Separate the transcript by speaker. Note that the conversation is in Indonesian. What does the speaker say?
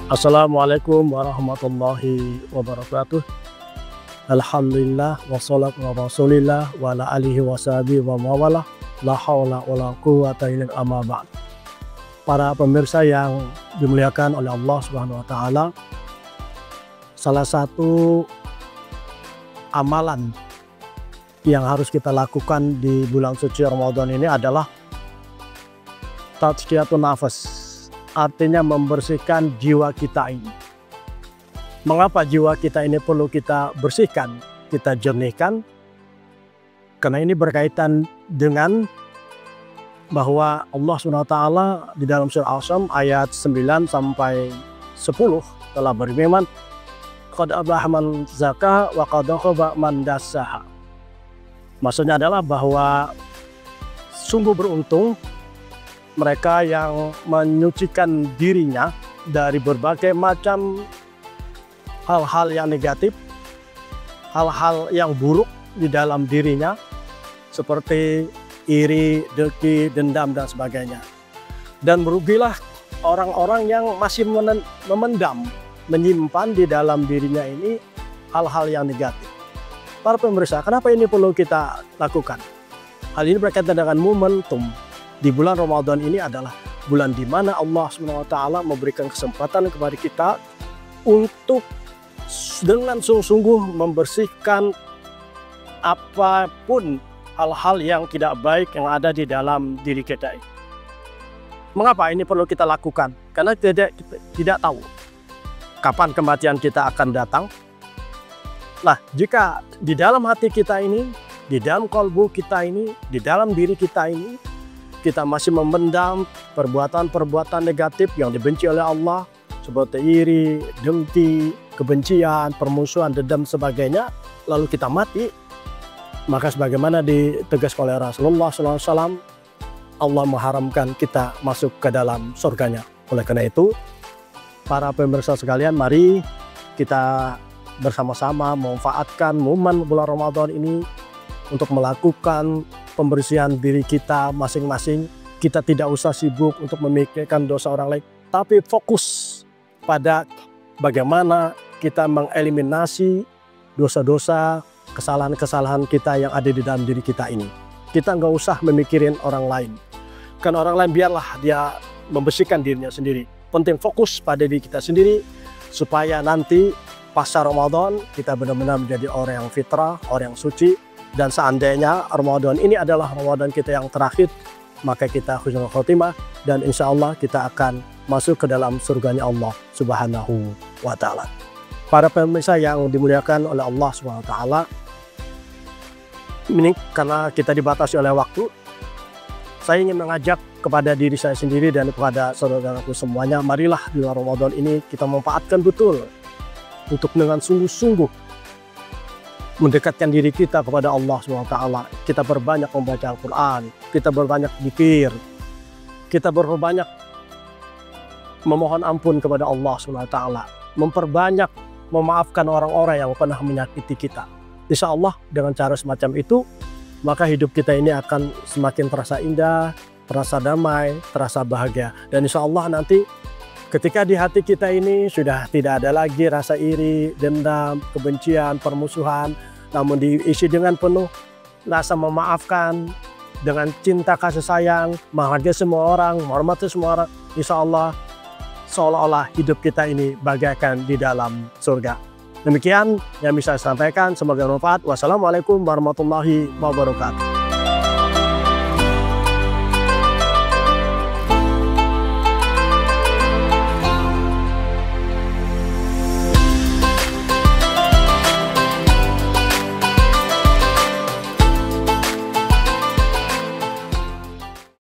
Speaker 1: Assalamualaikum warahmatullahi wabarakatuh. Alhamdulillah wassalatu wa rasulillah wa ala alihi wa sahbihi wa mawalah. La haula wa la quwwata illa amma ba'd. Para pemirsa yang dimuliakan oleh Allah Subhanahu wa taala, salah satu amalan yang harus kita lakukan di bulan suci Ramadan ini adalah tazkiyatun nafas. Artinya membersihkan jiwa kita ini. Mengapa jiwa kita ini perlu kita bersihkan, kita jernihkan? Karena ini berkaitan dengan bahwa Allah SWT di dalam surah Al-Asr ayat 9 sampai 10 telah berfirman, qad aflaha man zakkaha wa qad khaba man dassaha. Maksudnya adalah bahwa sungguh beruntung mereka yang menyucikan dirinya dari berbagai macam hal-hal yang negatif, hal-hal yang buruk di dalam dirinya, seperti iri, dengki, dendam, dan sebagainya. Dan merugilah orang-orang yang masih memendam, menyimpan di dalam dirinya ini hal-hal yang negatif. Para pemirsa, kenapa ini perlu kita lakukan? Hal ini berkaitan dengan momentum. Di bulan Ramadan ini adalah bulan di mana Allah SWT memberikan kesempatan kepada kita untuk dengan sungguh-sungguh membersihkan apapun hal-hal yang tidak baik yang ada di dalam diri kita. Mengapa ini perlu kita lakukan? Karena tidak tahu kapan kematian kita akan datang. Nah, jika di dalam hati kita ini, di dalam kalbu kita ini, di dalam diri kita ini, kita masih memendam perbuatan-perbuatan negatif yang dibenci oleh Allah, seperti iri, dengki, kebencian, permusuhan, dendam, sebagainya, lalu kita mati, maka sebagaimana ditegaskan oleh Rasulullah SAW, Allah mengharamkan kita masuk ke dalam surganya. Oleh karena itu, para pemirsa sekalian, mari kita bersama-sama memanfaatkan momen bulan Ramadan ini untuk melakukan pembersihan diri kita masing-masing. Kita tidak usah sibuk untuk memikirkan dosa orang lain, tapi fokus pada bagaimana kita mengeliminasi dosa-dosa, kesalahan-kesalahan kita yang ada di dalam diri kita ini. Kita nggak usah memikirin orang lain. Kan orang lain biarlah dia membersihkan dirinya sendiri. Penting fokus pada diri kita sendiri, supaya nanti pasca Ramadan kita benar-benar menjadi orang yang fitrah, orang yang suci. Dan seandainya Ramadan ini adalah Ramadan kita yang terakhir, maka kita husnul khotimah dan insya Allah kita akan masuk ke dalam surganya Allah Subhanahu wa ta'ala. Para pemirsa yang dimuliakan oleh Allah Subhanahu wa ta'ala, ini karena kita dibatasi oleh waktu, saya ingin mengajak kepada diri saya sendiri dan kepada saudara-saudaraku semuanya, marilah di Ramadan ini kita memanfaatkan betul untuk dengan sungguh-sungguh mendekatkan diri kita kepada Allah SWT. Kita berbanyak membaca Al-Quran, kita berbanyak zikir, kita berbanyak memohon ampun kepada Allah SWT, memperbanyak memaafkan orang-orang yang pernah menyakiti kita. Insya Allah dengan cara semacam itu, maka hidup kita ini akan semakin terasa indah, terasa damai, terasa bahagia. Dan insya Allah nanti ketika di hati kita ini sudah tidak ada lagi rasa iri, dendam, kebencian, permusuhan, namun diisi dengan penuh rasa memaafkan, dengan cinta kasih sayang, menghargai semua orang, menghormati semua orang, insya Allah seolah-olah hidup kita ini bagaikan di dalam surga. Demikian yang bisa saya sampaikan, semoga bermanfaat. Wassalamualaikum warahmatullahi wabarakatuh.